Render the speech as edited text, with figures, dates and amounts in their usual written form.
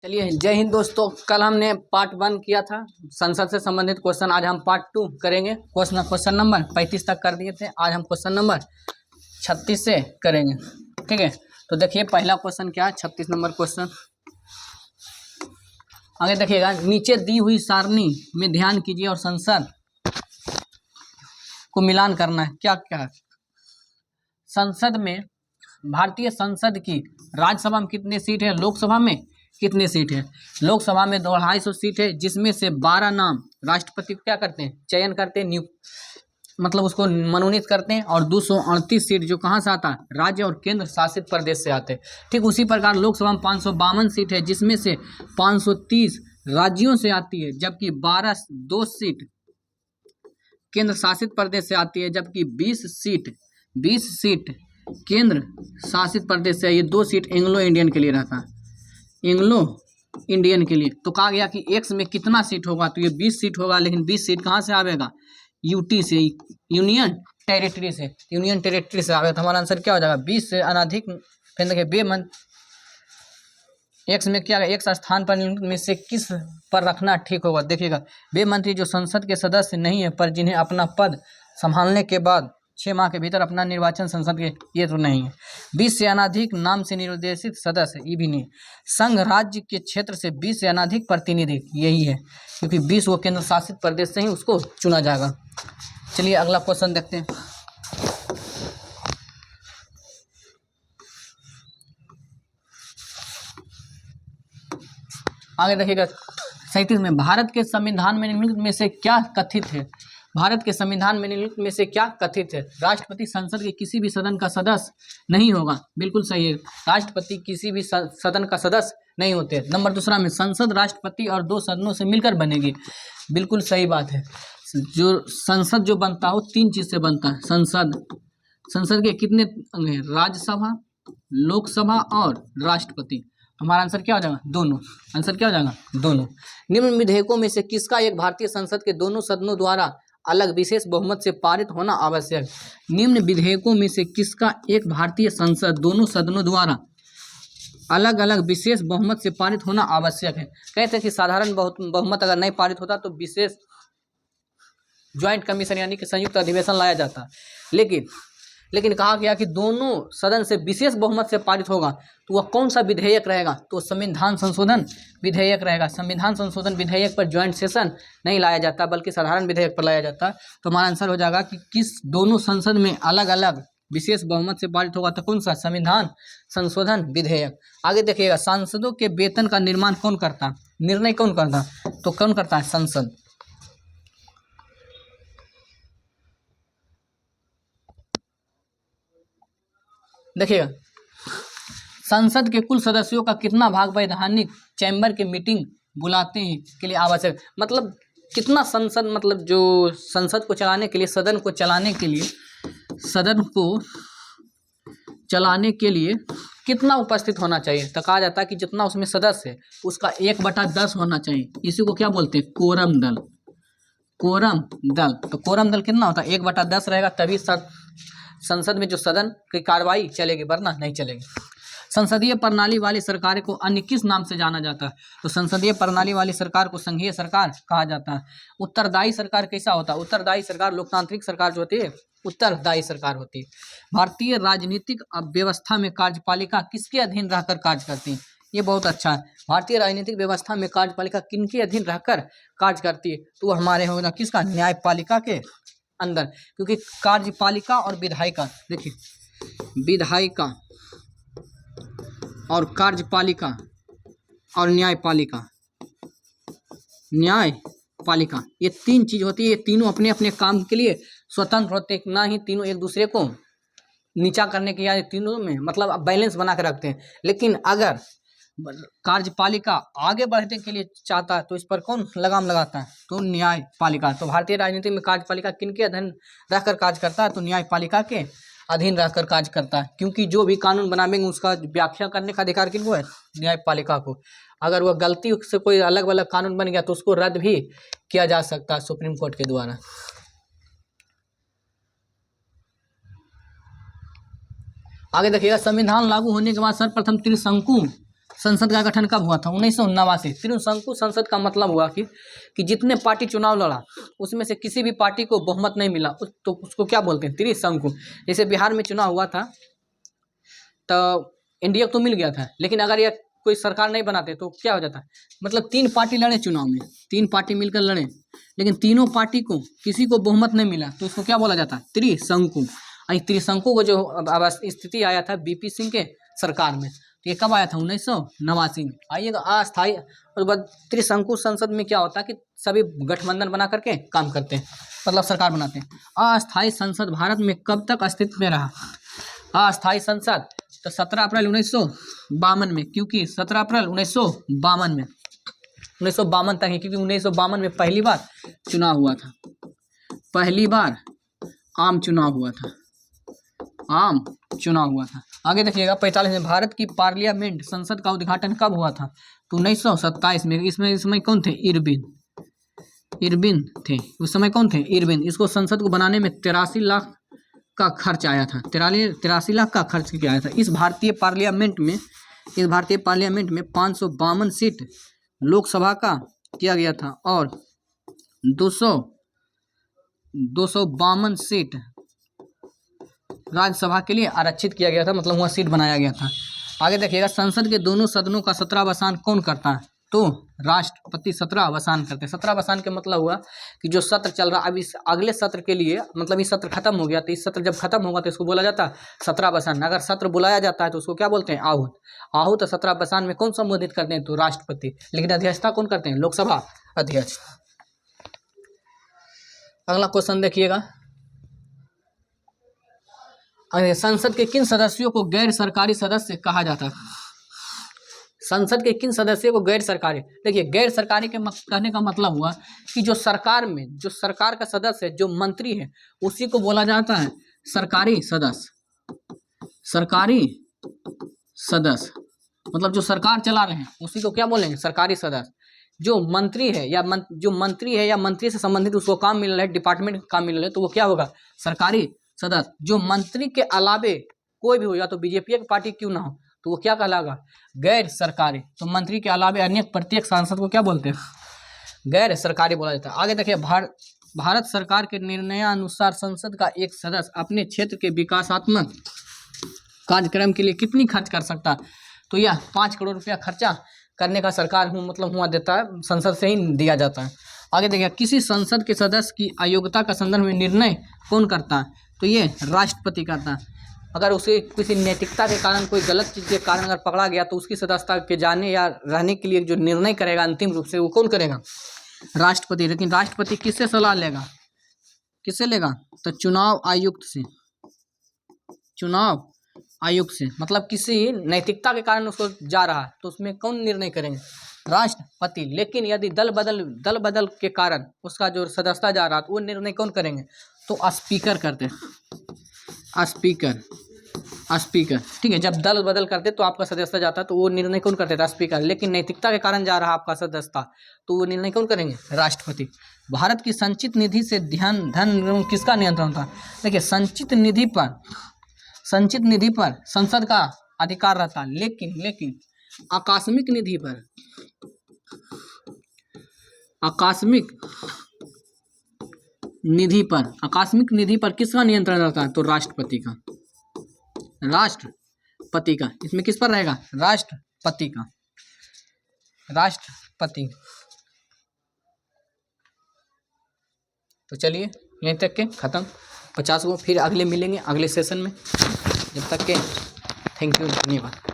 चलिए, जय हिंद दोस्तों। कल हमने पार्ट 1 किया था संसद से संबंधित क्वेश्चन। आज हम पार्ट 2 करेंगे। क्वेश्चन नंबर 35 तक कर दिए थे, आज हम क्वेश्चन नंबर 36 से करेंगे। ठीक है, तो देखिए पहला क्वेश्चन क्या है, 36 नंबर क्वेश्चन। आगे देखिएगा, नीचे दी हुई सारणी में ध्यान कीजिए और संसद को मिलान करना है। क्या क्या है संसद में, भारतीय संसद की राज्यसभा में कितने सीट है, लोकसभा में कितने सीट है। लोकसभा में 250 सीट है, जिसमें से 12 नाम राष्ट्रपति को क्या करते हैं, चयन करते हैं, मतलब उसको मनोनीत करते हैं। और 238 सीट जो कहाँ से आता है, राज्य और केंद्र शासित प्रदेश से आते हैं। ठीक उसी प्रकार लोकसभा में 552 सीट है, जिसमें से 530 राज्यों से आती है, जबकि 2 सीट केंद्र शासित प्रदेश से आती है, जबकि 20 सीट केंद्र शासित प्रदेश से। ये 2 सीट एंग्लो इंडियन के लिए रहता है, एंग्लो इंडियन के लिए। तो कहा गया कि एक्स में कितना सीट होगा, तो ये 20 सीट होगा, लेकिन 20 सीट कहाँ से आवेगा, यूटी से, यूनियन टेरिटरी से, यूनियन टेरिटरी से आवेगा। तो हमारा आंसर क्या हो जाएगा, 20 से अनाधिक। फिर देखिए बेमंत एक्स में क्या, एक स्थान पर में से किस पर रखना ठीक होगा। देखिएगा, बेमंत्री जो संसद के सदस्य नहीं है, पर जिन्हें अपना पद संभालने के बाद 6 माह के भीतर अपना निर्वाचन संसद के, ये तो नहीं है। 20 से अनाधिक नाम से निर्देशित सदस्य, ये भी नहीं। संघ राज्य के क्षेत्र से 20 से अनाधिक प्रतिनिधि, यही है, क्योंकि 20 वो केंद्र शासित प्रदेश से ही उसको चुना जाएगा। चलिए अगला क्वेश्चन देखते हैं। आगे देखिएगा 37 में, भारत के संविधान में निम्नलिखित में से क्या कथित है। भारत के संविधान में निम्नलिखित में से क्या कथित है। राष्ट्रपति संसद के किसी भी सदन का सदस्य नहीं होगा। बिल्कुल सही है, राष्ट्रपति किसी भी सदन का सदस्य नहीं होते। नंबर दूसरा में, संसद राष्ट्रपति और 2 सदनों से मिलकर बनेगी। बिल्कुल सही बात है। जो संसद जो बनता है वो 3 चीज से बनता है। संसद के कितने अंग हैं, राज्यसभा, लोकसभा और राष्ट्रपति। हमारा आंसर क्या हो जाएगा, दोनों। आंसर क्या हो जाएगा, दोनों। निम्न विधेयकों में से किसका एक भारतीय संसद के दोनों सदनों द्वारा अलग विशेष बहुमत से पारित होना आवश्यक। निम्न विधेयकों में से किसका एक भारतीय संसद दोनों सदनों द्वारा अलग अलग विशेष बहुमत से पारित होना आवश्यक है। कहते हैं कि साधारण बहुमत अगर नहीं पारित होता तो विशेष ज्वाइंट कमीशन यानी कि संयुक्त अधिवेशन लाया जाता। लेकिन कहा गया कि दोनों सदन से विशेष बहुमत से पारित होगा, तो वह कौन सा विधेयक रहेगा, तो संविधान संशोधन विधेयक रहेगा। संविधान संशोधन विधेयक पर ज्वाइंट सेशन नहीं लाया जाता, बल्कि साधारण विधेयक पर लाया जाता। तो हमारा आंसर हो जाएगा कि किस दोनों संसद में अलग अलग विशेष बहुमत से पारित होगा, तो कौन सा, संविधान संशोधन विधेयक। आगे देखिएगा, सांसदों के वेतन का निर्माण कौन करता, निर्णय कौन करता, तो कौन करता है, संसद। देखिएगा, संसद के कुल सदस्यों का कितना भाग वैधानिक चैम्बर के मीटिंग बुलाते हैं के लिए आवश्यक, मतलब कितना संसद, मतलब जो संसद को चलाने के लिए, सदन को चलाने के लिए कितना उपस्थित होना चाहिए। तो कहा जाता है कि जितना उसमें सदस्य है उसका 1/10 होना चाहिए। इसी को क्या बोलते हैं, कोरम दल। तो कोरम दल कितना होता है, 1/10 रहेगा, तभी संसद में जो सदन की कार्रवाई चलेगी, वरना नहीं चलेगी। संसदीय प्रणाली वाली सरकार को अन्य किस नाम से जाना जाता है, तो संसदीय प्रणाली वाली सरकार को संघीय सरकार कहा जाता है। उत्तरदायी सरकार कैसा होता है, उत्तरदायी सरकार, लोकतांत्रिक सरकार जो होती है उत्तरदायी सरकार होती है। भारतीय राजनीतिक व्यवस्था में कार्यपालिका किसके अधीन रहकर कार्य करती है, ये बहुत अच्छा है। भारतीय राजनीतिक व्यवस्था में कार्यपालिका किनके अधीन रहकर कार्य करती है, तो हमारे होगा किसका, न्यायपालिका के अंदर। क्योंकि कार्यपालिका और विधायिका, देखिए विधायिका और कार्यपालिका और न्यायपालिका ये 3 चीज होती है। ये तीनों अपने अपने काम के लिए स्वतंत्र होते हैं, ना ही तीनों एक दूसरे को नीचा करने के, या तीनों में मतलब बैलेंस बना के रखते हैं। लेकिन अगर कार्यपालिका आगे बढ़ने के लिए चाहता है तो इस पर कौन लगाम लगाता है, तो न्यायपालिका। तो भारतीय राजनीति में कार्यपालिका किनके अधीन रहकर कार्य करता है, तो न्यायपालिका के अधीन रहकर कार्य करता है। क्योंकि जो भी कानून बनाएंगे उसका व्याख्या करने का अधिकार किनको है, न्यायपालिका को। अगर वह गलती से कोई अलग अलग कानून बन गया तो उसको रद्द भी किया जा सकता है सुप्रीम कोर्ट के द्वारा। आगे देखिएगा, संविधान लागू होने के बाद सर्वप्रथम त्रिशंकु संसद का गठन कब हुआ था? 1989। त्रिशंकु संसद का मतलब हुआ कि जितने पार्टी चुनाव लड़ा उसमें से किसी भी पार्टी को बहुमत नहीं मिला तो उसको क्या बोलते हैं? त्रिशंकु। जैसे बिहार में चुनाव हुआ था तो इंडिया तो मिल गया था, लेकिन अगर यह कोई सरकार नहीं बनाते तो क्या हो जाता? मतलब 3 पार्टी लड़े चुनाव में, 3 पार्टी मिलकर लड़े, लेकिन तीनों पार्टी को किसी को बहुमत नहीं मिला तो उसको क्या बोला जाता? त्रिशंकु। त्रिशंकु को जो स्थिति आया था बीपी सिंह के सरकार में, तो ये कब आया था? 1989 में। आइएगा अस्थायी, और बाद त्रिशंकु संसद में क्या होता है कि सभी गठबंधन बना करके काम करते हैं, मतलब सरकार बनाते हैं। अस्थायी संसद भारत में कब तक अस्तित्व में रहा? अस्थायी संसद तो 17 अप्रैल 1952 में, क्योंकि 17 अप्रैल 1952 में, 1952 तक है, क्योंकि 1952 में पहली बार चुनाव हुआ था, पहली बार आम चुनाव हुआ था, आम चुनाव हुआ था। आगे देखिएगा 45 में भारत की पार्लियामेंट संसद का उद्घाटन कब हुआ था? तो 1927 में। इसमें इस समय कौन थे? इरविन थे उस समय। कौन थे? इरविन। इसको संसद को बनाने में 83 लाख का खर्च आया था, 83 लाख का खर्च किया आया था। इस भारतीय पार्लियामेंट में 552 सीट लोकसभा का किया गया था और 252 सीट राज्यसभा के लिए आरक्षित किया गया था, मतलब वहाँ सीट बनाया गया था। आगे देखिएगा संसद के दोनों सदनों का सत्रावसान कौन करता है? तो राष्ट्रपति सत्रावसान करते हैं। सत्रावसान के मतलब हुआ कि जो सत्र चल रहा, अब इस अगले सत्र के लिए, मतलब इस सत्र खत्म हो गया तो इस सत्र जब खत्म होगा तो इसको बोला जाता है सत्रावसान। अगर सत्र बुलाया जाता है तो उसको क्या बोलते हैं? आहूत। आहूत सत्रावसान में कौन संबोधित करते हैं? तो राष्ट्रपति। लेकिन अध्यक्षता कौन करते हैं? लोकसभा अध्यक्ष। अगला क्वेश्चन देखिएगा, संसद के किन सदस्यों को गैर सरकारी सदस्य कहा जाता है? संसद के किन सदस्यों को गैर सरकारी? देखिए गैर सरकारी के कहने का मतलब हुआ कि जो सरकार में, जो सरकार का सदस्य है, जो मंत्री है, उसी को बोला जाता है सरकारी सदस्य। सरकारी सदस्य मतलब जो सरकार चला रहे हैं उसी को क्या बोलेंगे? सरकारी सदस्य। जो मंत्री है या मंत्री से संबंधित उसको काम मिल रहा है, डिपार्टमेंट का काम मिल रहा है, तो वो क्या होगा? सरकारी सदस्य। जो मंत्री के अलावे कोई भी हो, या तो बीजेपी की पार्टी क्यों ना हो, तो वो क्या कहलाएगा? गैर सरकारी। तो मंत्री के अलावे अन्य प्रत्येक सांसद को क्या बोलते हैं? गैर सरकारी बोला जाता है। आगे देखिए भारत सरकार के निर्णयानुसार संसद का एक सदस्य अपने क्षेत्र के विकासात्मक कार्यक्रम के लिए कितनी खर्च कर सकता है? तो यह 5 करोड़ रुपया खर्चा करने का सरकार हुआ देता है, संसद से ही दिया जाता है। आगे देखिए किसी संसद के सदस्य की अयोग्यता का संदर्भ में निर्णय कौन करता है? तो ये राष्ट्रपति करता है। अगर उसे किसी नैतिकता के कारण, कोई गलत चीज़ के कारण अगर पकड़ा गया तो उसकी सदस्यता के जाने या रहने के लिए जो निर्णय करेगा अंतिम रूप से, वो कौन करेगा? राष्ट्रपति। लेकिन राष्ट्रपति किससे सलाह लेगा? किससे लेगा? तो चुनाव आयुक्त से। चुनाव आयुक्त से, मतलब किसी नैतिकता के कारण उसको जा रहा है तो उसमें कौन निर्णय करेंगे? राष्ट्रपति। लेकिन यदि दल बदल के कारण उसका जो सदस्यता जा रहा है तो वो निर्णय कौन करेंगे? तो स्पीकर करते हैं। स्पीकर। ठीक है, जब दल बदल करते तो आपका सदस्यता जाता तो वो निर्णय कौन करते थे? स्पीकर। लेकिन नैतिकता के कारण जा रहा आपका सदस्यता तो वो निर्णय कौन करेंगे? राष्ट्रपति। भारत की संचित निधि से धन किसका नियंत्रण था? देखिए संचित निधि पर संसद का अधिकार रहता, लेकिन आकस्मिक निधि पर किसका नियंत्रण रहता है? तो राष्ट्रपति का। इसमें किस पर रहेगा? राष्ट्रपति। तो चलिए यहीं तक के खत्म 50 को, फिर अगले मिलेंगे अगले सेशन में। जब तक के थैंक यू, धन्यवाद।